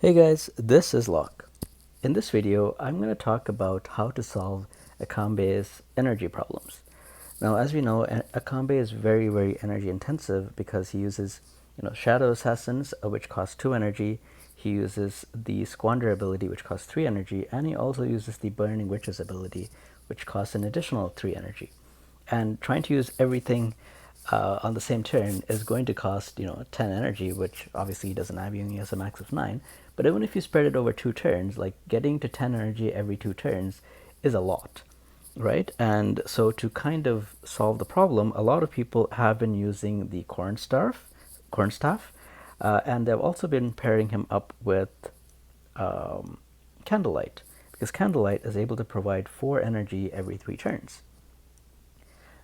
Hey guys, this is Locke. In this video, I'm going to talk about how to solve Akambe's energy problems. Now, as we know, Akambe is very energy intensive because he uses, Shadow Assassins, which cost 2 energy. He uses the Squander ability, which costs 3 energy, and he also uses the Burning Witches ability, which costs an additional 3 energy. And trying to use everything on the same turn is going to cost 10 energy, which obviously he doesn't have. He only has a max of 9. But even if you spread it over 2 turns, like getting to 10 energy every 2 turns is a lot, right? And so to kind of solve the problem, a lot of people have been using the corn staff, and they've also been pairing him up with Candlelight, because Candlelight is able to provide 4 energy every 3 turns.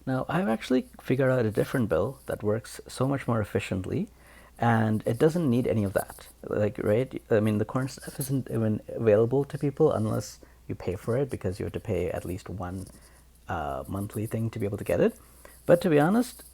Now, I've actually figured out a different build that works so much more efficiently, and it doesn't need any of that. Like, right? I mean, the corn stuff isn't even available to people unless you pay for it, because you have to pay at least one monthly thing to be able to get it. But to be honest,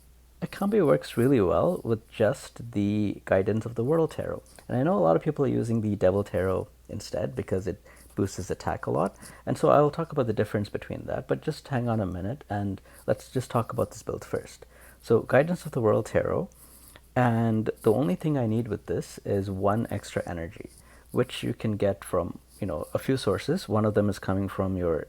Akambe works really well with just the guidance of the World Tarot. And I know a lot of people are using the Devil Tarot instead because it boosts his attack a lot. And so I will talk about the difference between that, but just hang on a minute and let's just talk about this build first. So guidance of the World Tarot, and the only thing I need with this is 1 extra energy, which you can get from a few sources. One of them is coming from your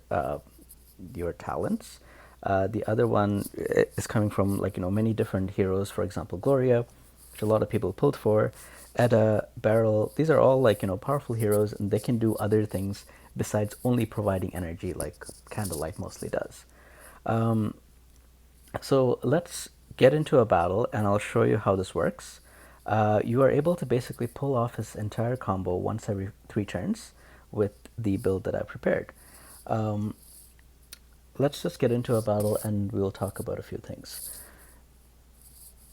talents. The other one is coming from many different heroes. For example, Gloria, which a lot of people pulled for. Edda, Beryl. These are all powerful heroes, and they can do other things besides only providing energy, like Candlelight mostly does. So let's get into a battle, and I'll show you how this works. You are able to basically pull off his entire combo once every 3 turns with the build that I've prepared. Let's just get into a battle and we'll talk about a few things.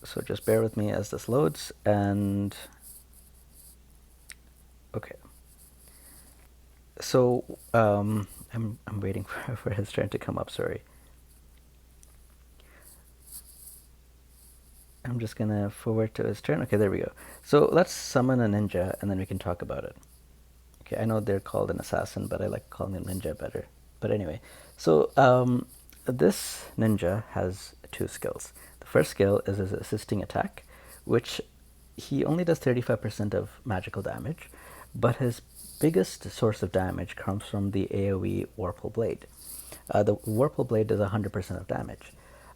So just bear with me as this loads, and okay. So I'm waiting for his turn to come up, sorry. I'm just gonna forward to his turn. Okay, there we go. So let's summon a ninja and then we can talk about it. Okay, I know they're called an assassin, but I like calling them ninja better. But anyway, so this ninja has 2 skills. The first skill is his assisting attack, which he only does 35% of magical damage, but his biggest source of damage comes from the AoE Warple Blade. The Warple Blade does 100% of damage.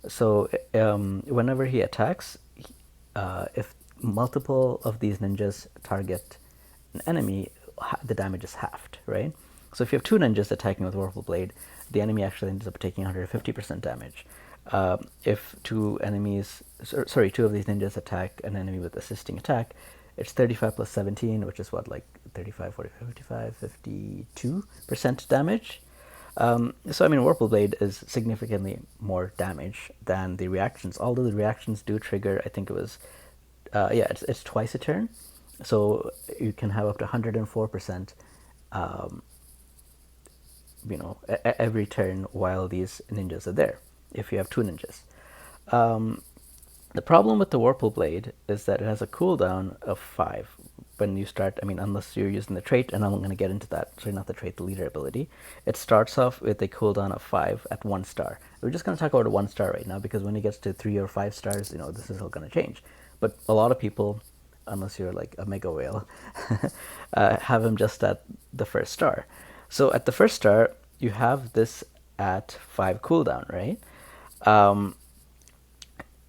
So whenever he attacks, if multiple of these ninjas target an enemy, the damage is halved, right? So if you have 2 ninjas attacking with Warple Blade, the enemy actually ends up taking 150% damage. If 2 enemies, sorry, 2 of these ninjas attack an enemy with assisting attack, it's 35 plus 17, which is what, like 35, 45, 55, 52% damage. So I mean, Warple Blade is significantly more damage than the reactions, although the reactions do trigger, I think it was, yeah, it's twice a turn. So you can have up to 104%, every turn while these ninjas are there, if you have 2 ninjas. The problem with the Warple Blade is that it has a cooldown of 5 when you start. I mean, unless you're using the trait, and I'm going to get into that. Sorry, not the trait, the leader ability. It starts off with a cooldown of 5 at 1 star. We're just going to talk about a 1 star right now, because when it gets to 3 or 5 stars, this is all going to change. But a lot of people, unless you're like a mega whale, have him just at the 1st star. So at the 1st star, you have this at 5 cooldown, right?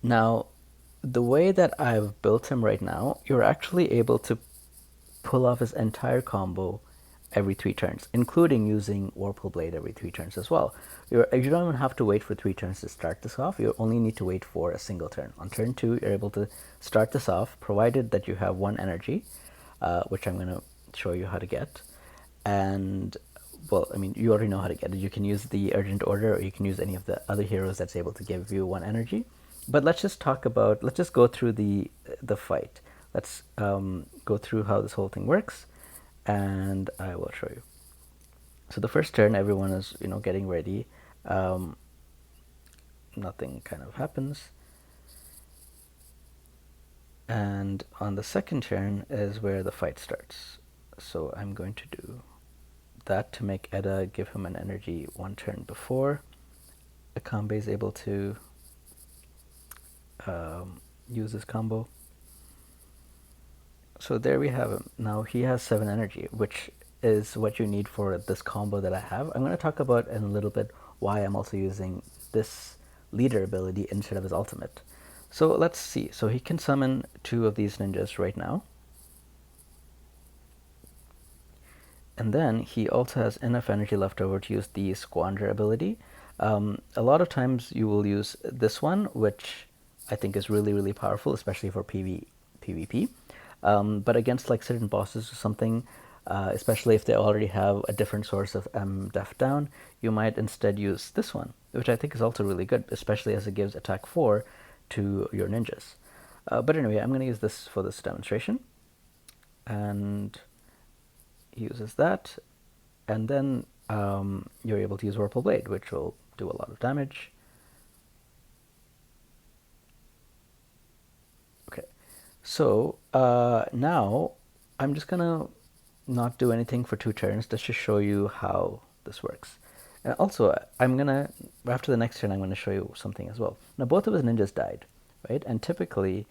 Now, the way that I've built him right now, you're actually able to pull off his entire combo every 3 turns, including using Warple Blade every 3 turns as well. You don't even have to wait for 3 turns to start this off. You only need to wait for a single turn. On turn 2, you're able to start this off, provided that you have 1 energy, which I'm going to show you how to get. And, well, I mean, you already know how to get it. You can use the Urgent Order, or you can use any of the other heroes that's able to give you 1 energy. But let's just go through the fight. Let's go through how this whole thing works, and I will show you. So the first turn, everyone is getting ready. Nothing kind of happens, and on the second turn is where the fight starts. So I'm going to do that to make Edda give him an energy one turn before Akambe is able to use this combo. So there we have him. Now he has 7 energy, which is what you need for this combo that I have. I'm going to talk about in a little bit why I'm also using this leader ability instead of his ultimate. So let's see. So he can summon 2 of these ninjas right now. And then he also has enough energy left over to use the Squander ability. A lot of times you will use this one, which I think is really, really powerful, especially for PvP. But against like certain bosses or something, especially if they already have a different source of def down, you might instead use this one, which I think is also really good, especially as it gives attack 4 to your ninjas. But anyway, I'm going to use this for this demonstration. And he uses that, and then you're able to use Whirlpool Blade, which will do a lot of damage. Okay, so now I'm just gonna not do anything for 2 turns just to show you how this works. And also, I'm gonna, after the next turn, I'm gonna show you something as well. Now, both of his ninjas died, right? And typically,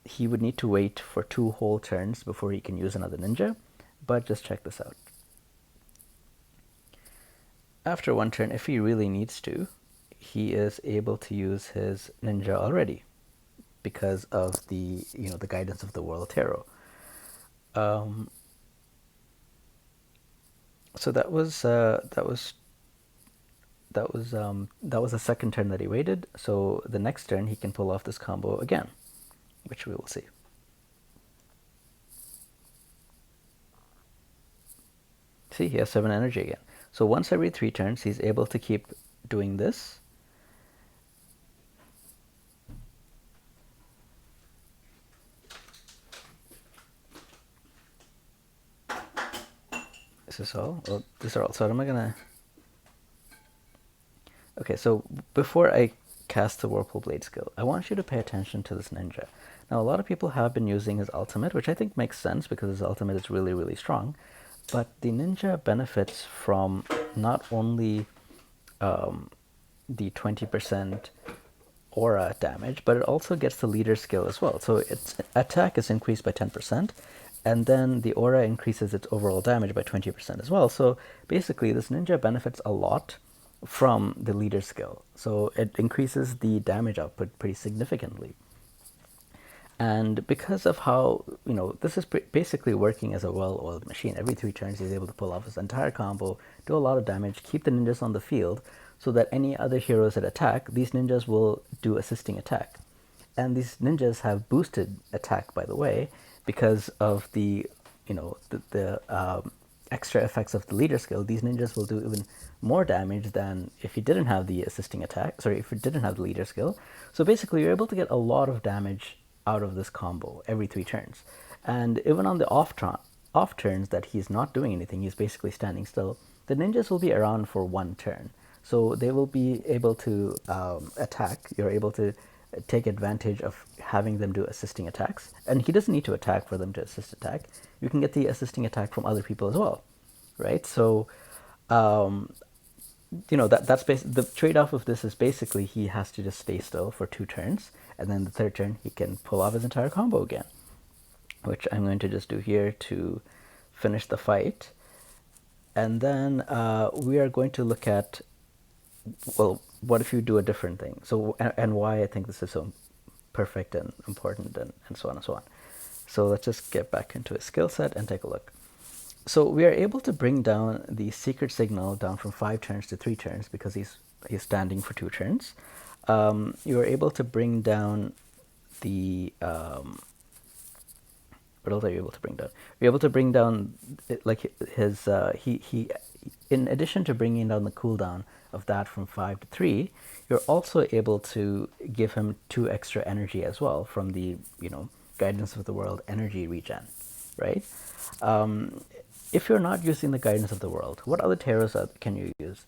he would need to wait for 2 whole turns before he can use another ninja, but just check this out. After 1 turn, if he really needs to, he is able to use his ninja already because of the the guidance of the World Tarot. So that was the second turn that he waited. So the next turn he can pull off this combo again, which we will see. See, he has 7 energy again. So once every 3 turns, he's able to keep doing this. This is all. Well, these are all. So am I gonna? Okay, so before I cast the Whirlpool Blade skill, I want you to pay attention to this ninja. Now, a lot of people have been using his ultimate, which I think makes sense because his ultimate is really, really strong. But the ninja benefits from not only the 20% aura damage, but it also gets the leader skill as well. So its attack is increased by 10%, and then the aura increases its overall damage by 20% as well. So basically, this ninja benefits a lot from the leader skill. So it increases the damage output pretty significantly. And because of how, this is basically working as a well-oiled machine. Every 3 turns, he's able to pull off his entire combo, do a lot of damage, keep the ninjas on the field, so that any other heroes that attack, these ninjas will do assisting attack. And these ninjas have boosted attack, by the way, because of the extra effects of the leader skill. These ninjas will do even more damage than if you didn't have the assisting attack. Sorry, if you didn't have the leader skill. So basically, you're able to get a lot of damage out of this combo every 3 turns. And even on the off turns that he's not doing anything, he's basically standing still, the ninjas will be around for 1 turn. So they will be able to attack. You're able to take advantage of having them do assisting attacks. And he doesn't need to attack for them to assist attack. You can get the assisting attack from other people as well, right? So, that's the trade-off of this is basically he has to just stay still for 2 turns, and then the 3rd turn he can pull off his entire combo again, which I'm going to just do here to finish the fight. And then we are going to look at, well, what if you do a different thing? So, and why I think this is so perfect and important, and so on and so on. So let's just get back into his skill set and take a look. So we are able to bring down the secret signal down from 5 turns to 3 turns because he's standing for 2 turns. You are able to bring down the what else are you able to bring down? You're able to bring down like his he in addition to bringing down the cooldown of that from 5 to 3, you're also able to give him 2 extra energy as well from the Guidance of the World energy regen, right? If you're not using the Guidance of the World, what other tarots can you use?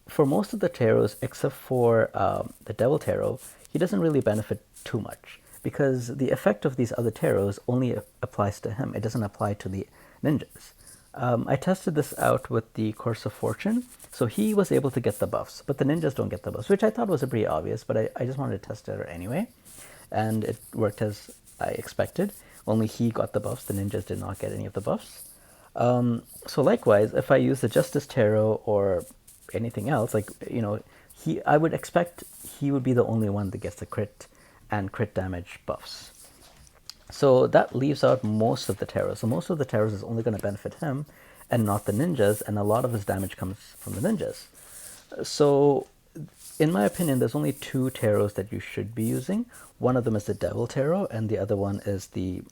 For most of the tarots, except for the Devil Tarot, he doesn't really benefit too much because the effect of these other taros only applies to him. It doesn't apply to the ninjas. I tested this out with the Course of Fortune. So he was able to get the buffs, but the ninjas don't get the buffs, which I thought was pretty obvious, but I just wanted to test it out anyway. And it worked as I expected. Only he got the buffs. The ninjas did not get any of the buffs. So likewise, if I use the Justice Tarot or anything else, like, I would expect he would be the only one that gets the crit and crit damage buffs. So that leaves out most of the tarots. So most of the tarots is only going to benefit him and not the ninjas, and a lot of his damage comes from the ninjas. So in my opinion, there's only two tarots that you should be using. One of them is the Devil Tarot, and the other one is the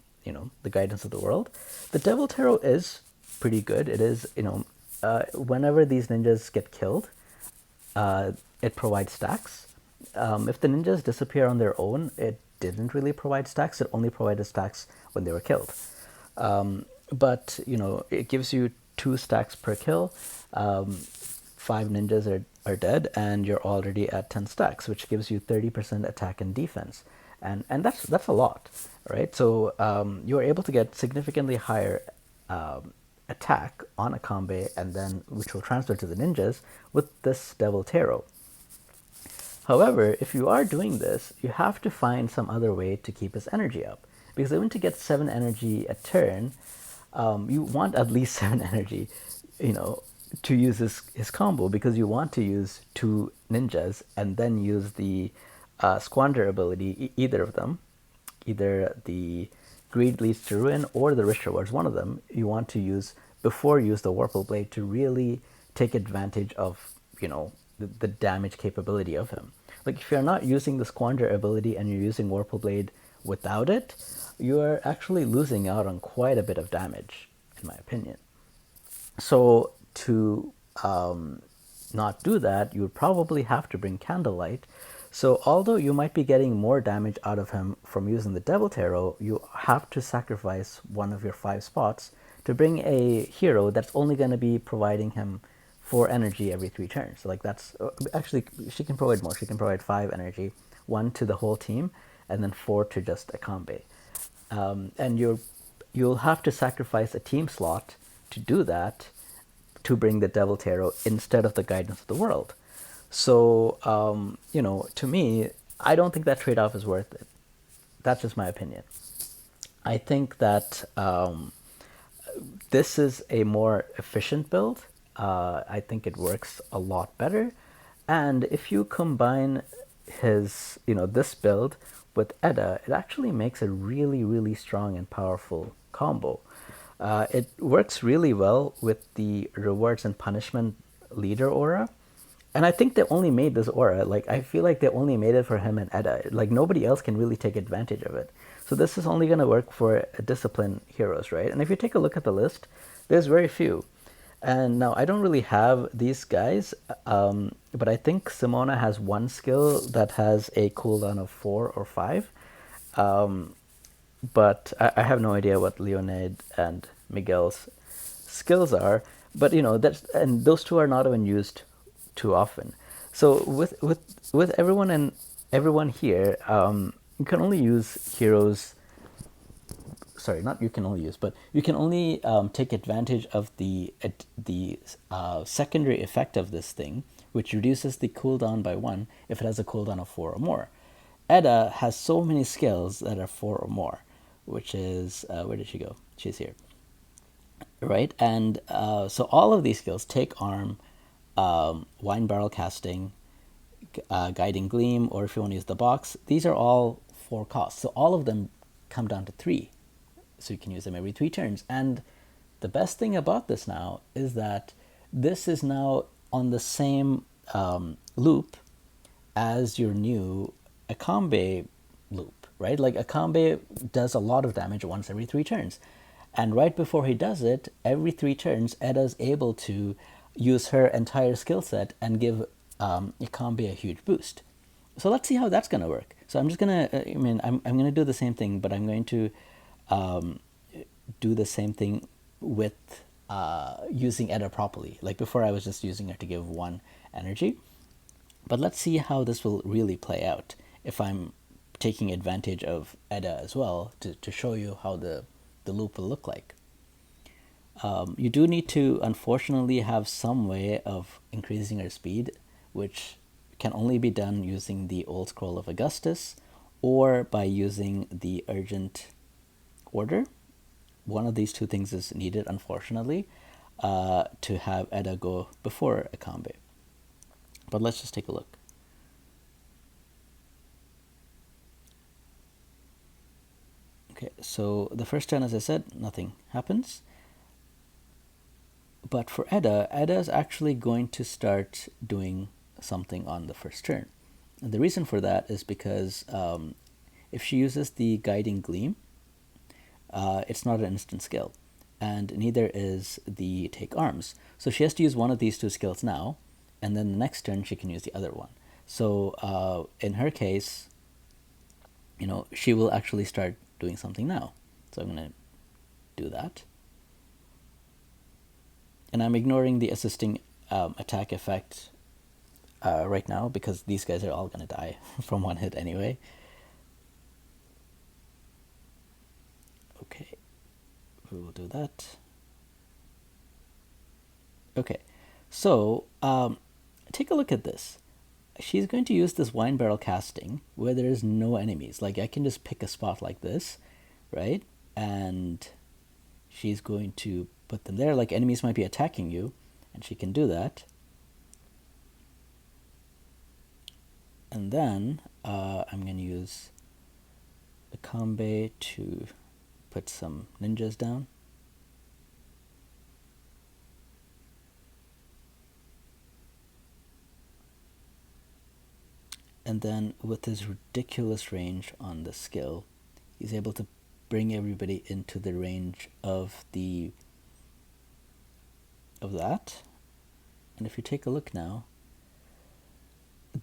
Guidance of the World. The Devil Tarot is pretty good. It is, whenever these ninjas get killed, it provides stacks. If the ninjas disappear on their own, it didn't really provide stacks. It only provided stacks when they were killed. But it gives you 2 stacks per kill. 5 ninjas are dead, and you're already at 10 stacks, which gives you 30% attack and defense, and that's a lot, right? So you're able to get significantly higher attack on Akambe, and then which will transfer to the ninjas with this Devil Tarot. However, if you are doing this, you have to find some other way to keep his energy up, because even to get 7 energy a turn, you want at least 7 energy, to use his combo, because you want to use 2 ninjas and then use the Squander ability, either of them, either the Greed Leads to Ruin or the Rich Rewards, one of them, you want to use before you use the Warple Blade to really take advantage of, the damage capability of him. Like, if you're not using the Squander ability and you're using Warple Blade without it, you are actually losing out on quite a bit of damage, in my opinion. So to not do that, you would probably have to bring Candlelight. So although you might be getting more damage out of him from using the Devil Tarot, you have to sacrifice one of your 5 spots to bring a hero that's only going to be providing him 4 energy every 3 turns. So, like, that's actually, she can provide more. She can provide 5 energy, 1 to the whole team, and then 4 to just Akambe. And you'll have to sacrifice a team slot to do that, to bring the Devil Tarot instead of the Guidance of the World. So, to me, I don't think that trade-off is worth it. That's just my opinion. I think that this is a more efficient build. I think it works a lot better. And if you combine his, this build with Edda, it actually makes a really, really strong and powerful combo. It works really well with the Rewards and Punishment leader aura. And I think they only made this aura, like, I feel like they only made it for him and Edda. Like, nobody else can really take advantage of it. So this is only going to work for discipline heroes, right? And if you take a look at the list, there's very few. And now, I don't really have these guys, but I think Simona has 1 skill that has a cooldown of 4 or 5. But I have no idea what Leonid and Miguel's skills are. But, and those 2 are not even used too often. So with everyone here, you can only use heroes. Sorry, not you can only use, but you can only take advantage of the secondary effect of this thing, which reduces the cooldown by 1 if it has a cooldown of 4 or more. Edda has so many skills that are 4 or more, which is where did she go? She's here, right? And so all of these skills, Take Arm, Wine Barrel Casting, Guiding Gleam, or if you want to use the box, these are all 4 costs. So all of them come down to 3. So you can use them every 3 turns. And the best thing about this now is that this is now on the same loop as your new Akambe loop, right? Like, Akambe does a lot of damage once every 3 turns. And right before he does it, every 3 turns, Edda's able to use her entire skill set and give Akambe a huge boost. So let's see how that's going to work. So I'm just going to, I'm going to do the same thing, but I'm going to do the same thing with using Edda properly. Like, before, I was just using her to give 1 energy. But let's see how this will really play out if I'm taking advantage of Edda as well to show you how the loop will look like. You do need to, unfortunately, have some way of increasing your speed, which can only be done using the old scroll of Augustus or by using the urgent order. One of these two things is needed, unfortunately, to have Edda go before Akambe. But let's just take a look. Okay, so the first turn, as I said, nothing happens. But for Edda, Edda is actually going to start doing something on the first turn. And the reason for that is because if she uses the Guiding Gleam, it's not an instant skill. And neither is the Take Arms. So she has to use one of these two skills now, and then the next turn she can use the other one. So in her case, she will actually start doing something now. So I'm going to do that. And I'm ignoring the assisting attack effect right now because these guys are all going to die from one hit anyway. Okay, we will do that. Okay, so take a look at this. She's going to use this wine barrel casting where there is no enemies. Like, I can just pick a spot like this, right? And she's going to put them there. Like, enemies might be attacking you, and she can do that. And then I'm going to use Akambe to put some ninjas down. And then with his ridiculous range on the skill, he's able to bring everybody into the range of that. And if you take a look now,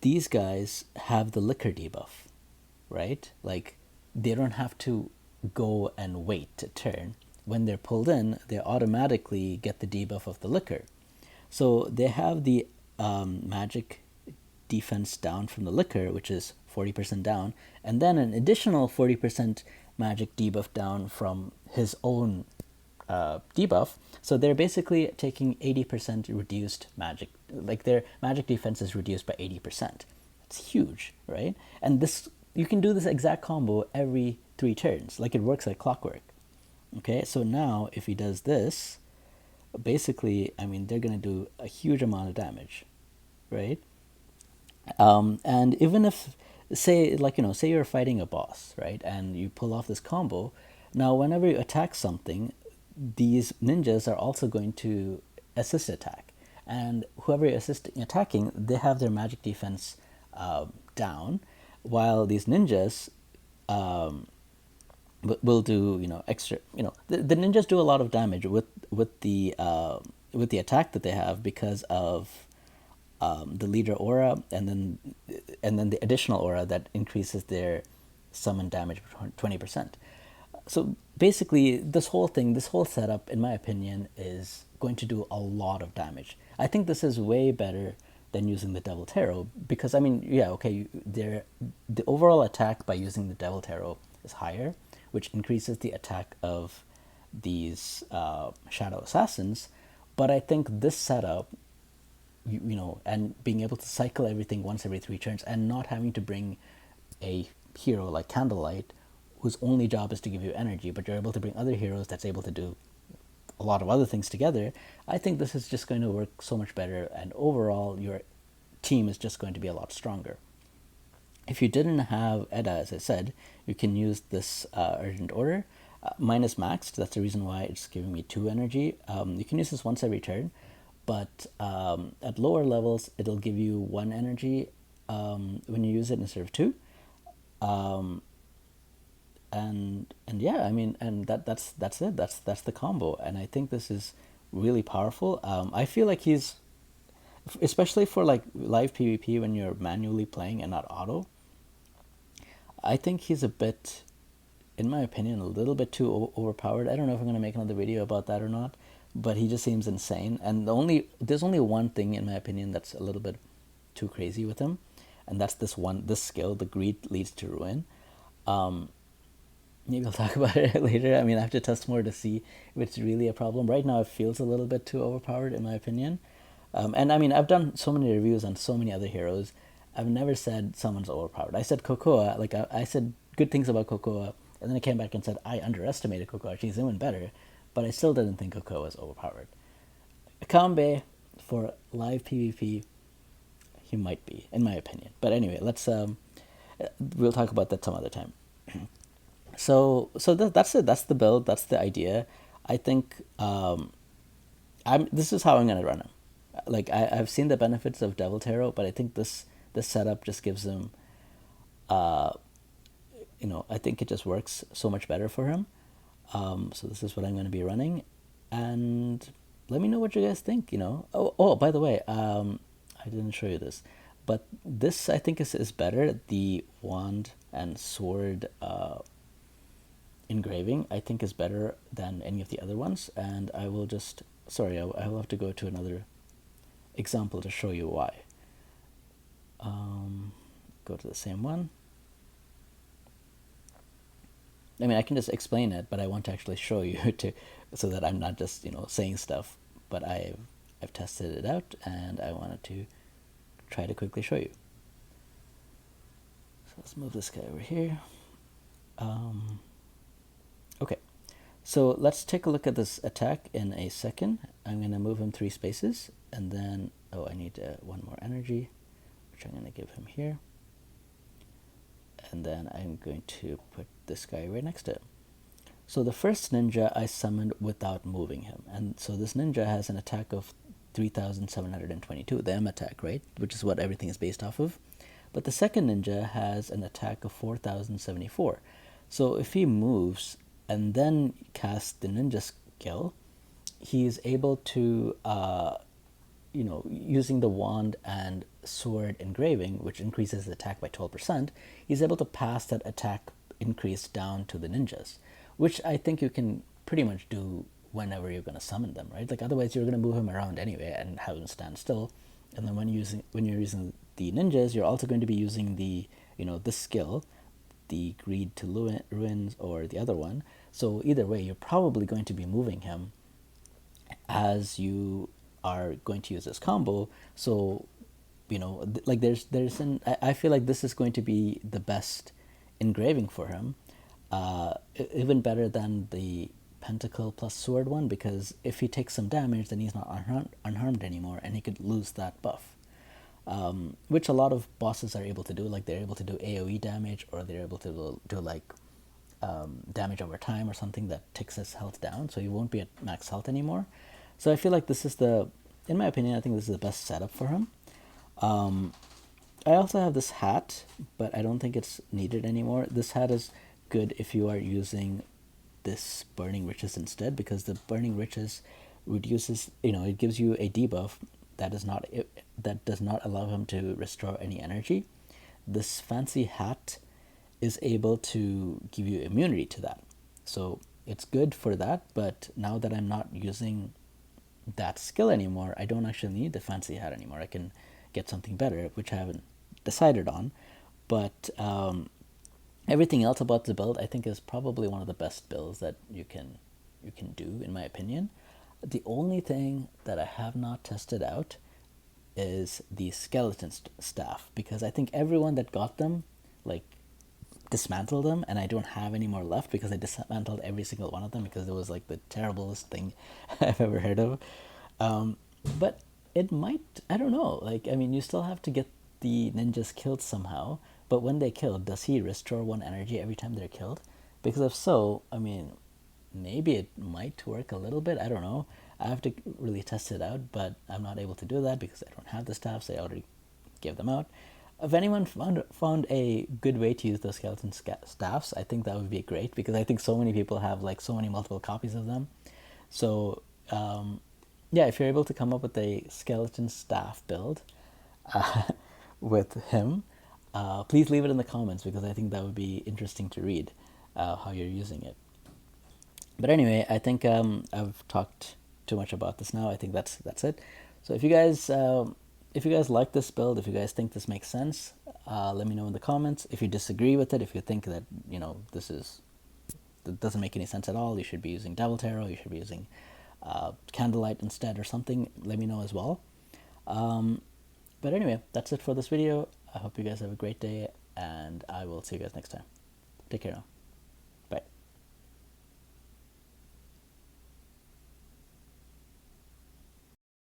these guys have the liquor debuff, right? Like, they don't have to go and wait a turn. When they're pulled in, they automatically get the debuff of the liquor. So they have the magic defense down from the liquor, which is 40% down, and then an additional 40% magic debuff down from his own debuff. So they're basically taking 80% reduced magic. Like, their magic defense is reduced by 80%. It's huge, right? And this, you can do this exact combo every 3 turns. Like, it works like clockwork. Okay, so now if he does this, basically, I mean, they're going to do a huge amount of damage, right? And even if, say you're fighting a boss, right, and you pull off this combo, now whenever you attack something, these ninjas are also going to assist attack, and whoever you're attacking, they have their magic defense down, while these ninjas will do extra. The ninjas do a lot of damage with the attack that they have because of the leader aura, and then the additional aura that increases their summon damage by 20%. So basically, this whole setup, in my opinion, is going to do a lot of damage. I think this is way better than using the Devil Tarot because, I mean, yeah, okay, the overall attack by using the Devil Tarot is higher, which increases the attack of these Shadow Assassins. But I think this setup, and being able to cycle everything once every 3 turns and not having to bring a hero like Candlelight, whose only job is to give you energy, but you're able to bring other heroes that's able to do a lot of other things together, I think this is just going to work so much better, and overall your team is just going to be a lot stronger. If you didn't have Edda, as I said, you can use this urgent order. Mine is maxed, that's the reason why it's giving me 2 energy. You can use this once every turn, but at lower levels it'll give you 1 energy when you use it instead of 2. And yeah, I mean, and that's it. That's the combo, and I think this is really powerful. I feel like he's, especially for like live PvP when you're manually playing and not auto, I think he's a bit, in my opinion, a little bit too overpowered. I don't know if I'm going to make another video about that or not, but he just seems insane. And there's only one thing, in my opinion, that's a little bit too crazy with him, and that's this skill, the Greed Leads to Ruin. Maybe I'll talk about it later. I mean, I have to test more to see if it's really a problem. Right now, it feels a little bit too overpowered, in my opinion. And I mean, I've done so many reviews on so many other heroes. I've never said someone's overpowered. I said Cocoa, like I said good things about Cocoa, and then I came back and said I underestimated Cocoa. She's even better, but I still didn't think Cocoa was overpowered. Kambe, for live PvP, he might be, in my opinion. But anyway, we'll talk about that some other time. That's it. That's the build. That's the idea. I think this is how I'm gonna run him. Like I've seen the benefits of Devil Tarot, but I think this setup just gives him, I think it just works so much better for him. So this is what I'm gonna be running, and let me know what you guys think. Oh, by the way, I didn't show you this, but this I think is better. The wand and sword engraving I think is better than any of the other ones, and I will just I will have to go to another example to show you why. Go to the same one. I mean, I can just explain it, but I want to actually show you to so that I'm not just saying stuff, but I've tested it out and I wanted to try to quickly show you. So let's move this guy over here. Okay, so let's take a look at this attack in a second. I'm going to move him 3 spaces, and then, I need 1 more energy, which I'm going to give him here. And then I'm going to put this guy right next to him. So the first ninja I summoned without moving him. And so this ninja has an attack of 3,722, the M attack, right? Which is what everything is based off of. But the second ninja has an attack of 4,074. So if he moves and then casts the ninja skill, he is able to, using the wand and sword engraving, which increases the attack by 12%, he's able to pass that attack increase down to the ninjas, which I think you can pretty much do whenever you're going to summon them, right? Like otherwise you're going to move him around anyway and have him stand still. And then when you're using the ninjas, you're also going to be using the this skill, the greed to ruins, or the other one. So either way, you're probably going to be moving him as you are going to use this combo. So like I feel like this is going to be the best engraving for him, even better than the pentacle plus sword one, because if he takes some damage, then he's not unharmed anymore, and he could lose that buff, which a lot of bosses are able to do. Like they're able to do AoE damage, or they're able to do like damage over time or something that takes his health down, so he won't be at max health anymore. So I feel like this is in my opinion, I think this is the best setup for him. I also have this hat, but I don't think it's needed anymore. This hat is good if you are using this Burning Riches instead, because the Burning Riches reduces, it gives you a debuff that does not allow him to restore any energy. This fancy hat is able to give you immunity to that. So it's good for that, but now that I'm not using that skill anymore, I don't actually need the fancy hat anymore. I can get something better, which I haven't decided on. But everything else about the build I think is probably one of the best builds that you can do, in my opinion. The only thing that I have not tested out is the skeleton staff, because I think everyone that got them like dismantled them, and I don't have any more left because I dismantled every single one of them because it was like the terriblest thing I've ever heard of. But it might, I don't know, like, I mean, you still have to get the ninjas killed somehow, but when they killed, does he restore 1 energy every time they're killed? Because if so, I mean, maybe it might work a little bit, I don't know. I have to really test it out, but I'm not able to do that because I don't have the staffs. I already gave them out. If anyone found a good way to use those skeleton staffs, I think that would be great, because I think so many people have like so many multiple copies of them. So yeah, if you're able to come up with a skeleton staff build with him, please leave it in the comments, because I think that would be interesting to read how you're using it. But anyway, I think I've talked too much about this now. I think that's it. So if you guys like this build, if you guys think this makes sense, Let me know in the comments if you disagree with it. If you think that that doesn't make any sense at all, you should be using Devil Tarot. You should be using Candlelight instead or something. Let me know as well. But anyway, that's it for this video. I hope you guys have a great day, and I will see you guys next time. Take care now.